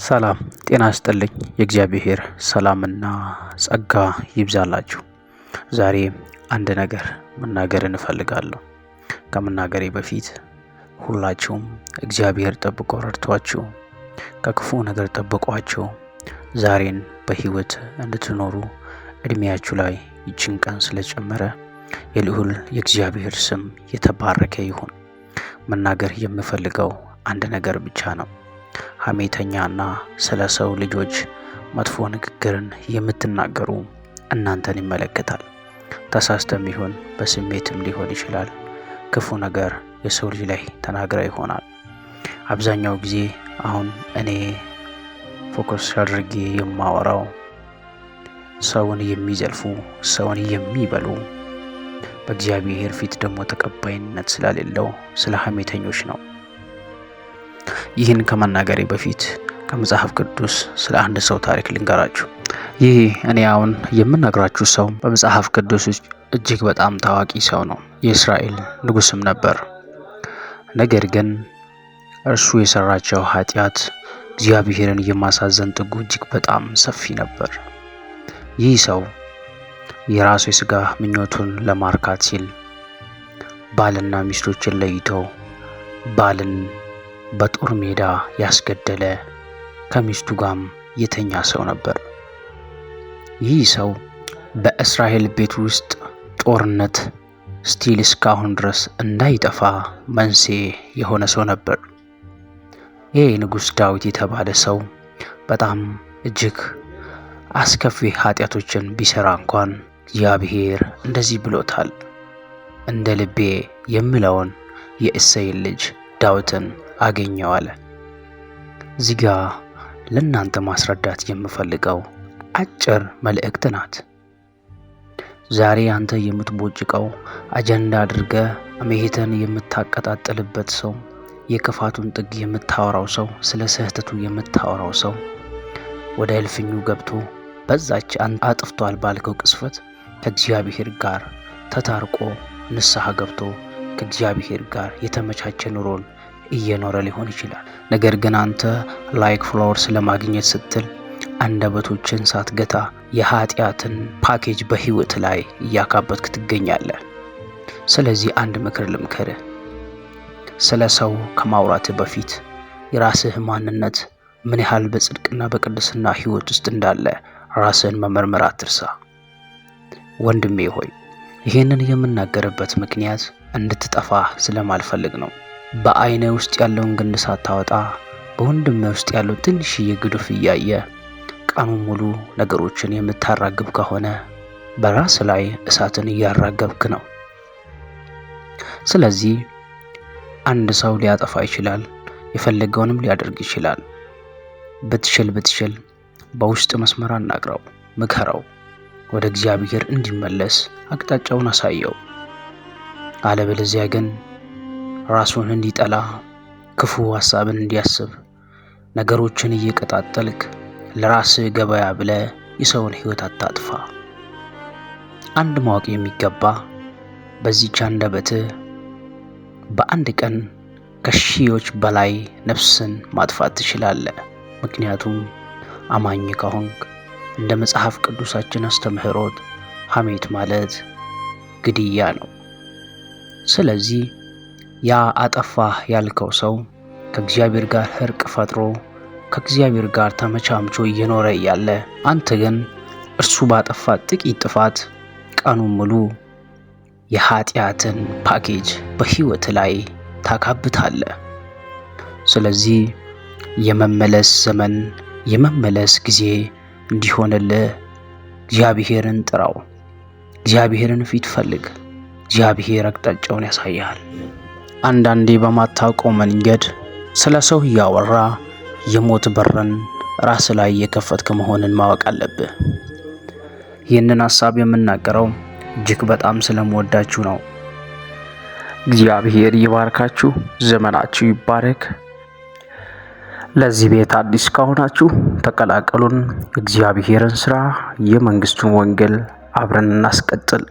ሰላም ጤና ይስጥልኝ። የእግዚአብሔር ሰላምና ጸጋ ይብዛላችሁ። ዛሬ አንድ ነገር መናገር እንፈልጋለሁ። ከመናገሬ በፊት ሁላችሁም እግዚአብሔር ጠብቆ ረድቷችሁ ከክፉ ነገር ጠብቋችሁ ዛሬን በህይወት እንድትኖሩ እድሜያችሁ ላይ ይችን ቀን ስለጨመረ የልዑል የእግዚአብሔር ስም የተባረከ ይሁን። መናገር የምፈልገው አንድ ነገር ብቻ ነው። ሐሜተኛና ስለ ሰው ልጆች መጥፎ ንግግርን የምትናገሩ እናንተን ይመለከታል። ተሳስተም ይሁን በስሜትም ሊሆን ይችላል። ክፉ ነገር የሰው ልጅ ላይ ተናግራ ይሆናል። አብዛኛው ጊዜ አሁን እኔ ፎከስ አድርጌ የማወራው ሰውን የሚዘልፉ፣ ሰውን የሚበሉ በእግዚአብሔር ፊት ደግሞ ተቀባይነት ስለሌለው ስለ ሐሜተኞች ነው። ይህን ከመናገሬ በፊት ከመጽሐፍ ቅዱስ ስለ አንድ ሰው ታሪክ ልንገራችሁ። ይህ እኔ አሁን የምነግራችሁ ሰው በመጽሐፍ ቅዱስ እጅግ በጣም ታዋቂ ሰው ነው። የእስራኤል ንጉስም ነበር። ነገር ግን እርሱ የሰራቸው ኃጢአት እግዚአብሔርን የማሳዘን ጥጉ እጅግ በጣም ሰፊ ነበር። ይህ ሰው የራሱ የሥጋ ምኞቱን ለማርካት ሲል ባልና ሚስቶችን ለይቶ ባልን በጦር ሜዳ ያስገደለ ከሚስቱ ጋርም የተኛ ሰው ነበር። ይህ ሰው በእስራኤል ቤት ውስጥ ጦርነት ስቲል እስካሁን ድረስ እንዳይጠፋ መንስኤ የሆነ ሰው ነበር። ይህ ንጉሥ ዳዊት የተባለ ሰው በጣም እጅግ አስከፊ ኃጢአቶችን ቢሰራ እንኳን እግዚአብሔር እንደዚህ ብሎታል፣ እንደ ልቤ የምለውን የእሴይን ልጅ ዳዊትን አገኘው አለ። እዚህ ጋ ለእናንተ ማስረዳት የምፈልገው አጭር መልእክት ናት። ዛሬ አንተ የምትቦጭቀው አጀንዳ አድርገ አሜሄተን የምታቀጣጥልበት ሰው፣ የክፋቱን ጥግ የምታወራው ሰው፣ ስለ ስህተቱ የምታወራው ሰው ወደ እልፍኙ ገብቶ በዛች አጥፍቷል ባልከው ቅስፈት ከእግዚአብሔር ጋር ተታርቆ ንስሐ ገብቶ ከእግዚአብሔር ጋር የተመቻቸ ኑሮን እየኖረ ሊሆን ይችላል። ነገር ግን አንተ ላይክ ፍላወርስ ለማግኘት ስትል አንደበቶችን ሳትገታ የኃጢአትን ፓኬጅ በህይወት ላይ እያካበትክ ትገኛለህ። ስለዚህ አንድ ምክር ልምከርህ። ስለ ሰው ከማውራትህ በፊት የራስህ ማንነት ምን ያህል በጽድቅና በቅድስና ህይወት ውስጥ እንዳለ ራስህን መመርመር አትርሳ። ወንድሜ ሆይ ይህንን የምናገርበት ምክንያት እንድትጠፋ ስለማልፈልግ ነው። በአይነ ውስጥ ያለውን ግንድ ሳታወጣ በወንድምህ ውስጥ ያለው ትንሽዬ ግዱፍ እያየ ቀኑን ሙሉ ነገሮችን የምታራግብ ከሆነ በራስ ላይ እሳትን እያራገብክ ነው። ስለዚህ አንድ ሰው ሊያጠፋ ይችላል፣ የፈለገውንም ሊያደርግ ይችላል። ብትችል በውስጥ መስመር አናግረው፣ ምከረው፣ ወደ እግዚአብሔር እንዲመለስ አቅጣጫውን አሳየው። አለበለዚያ ግን ራሱን እንዲጠላ ክፉ ሐሳብን እንዲያስብ ነገሮችን እየቀጣጠልክ ለራስህ ገበያ ብለ የሰውን ህይወት አታጥፋ። አንድ ማወቅ የሚገባ በዚህች አንደበትህ በአንድ ቀን ከሺዎች በላይ ነፍስን ማጥፋት ትችላለህ። ምክንያቱም አማኝ ከሆንክ እንደ መጽሐፍ ቅዱሳችን አስተምህሮት ሐሜት ማለት ግድያ ነው። ስለዚህ ያ አጠፋህ ያልከው ሰው ከእግዚአብሔር ጋር እርቅ ፈጥሮ ከእግዚአብሔር ጋር ተመቻምቾ እየኖረ ያለ፣ አንተ ግን እርሱ ባጠፋ ጥቂት ጥፋት ቀኑን ሙሉ የኃጢአትን ፓኬጅ በህይወት ላይ ታካብታለህ። ስለዚህ የመመለስ ዘመን፣ የመመለስ ጊዜ እንዲሆንልህ እግዚአብሔርን ጥራው። እግዚአብሔርን ፊት ፈልግ። እግዚአብሔር አቅጣጫውን ያሳያል። አንዳንዴ በማታውቀው መንገድ ስለ ሰው እያወራ የሞት በርን ራስ ላይ የከፈትክ መሆንን ማወቅ አለብህ። ይህንን ሐሳብ የምናገረው እጅግ በጣም ስለምወዳችሁ ነው። እግዚአብሔር ይባርካችሁ፣ ዘመናችሁ ይባረክ። ለዚህ ቤት አዲስ ከሆናችሁ ተቀላቀሉን። የእግዚአብሔርን ስራ፣ የመንግስቱን ወንጌል አብረን እናስቀጥል።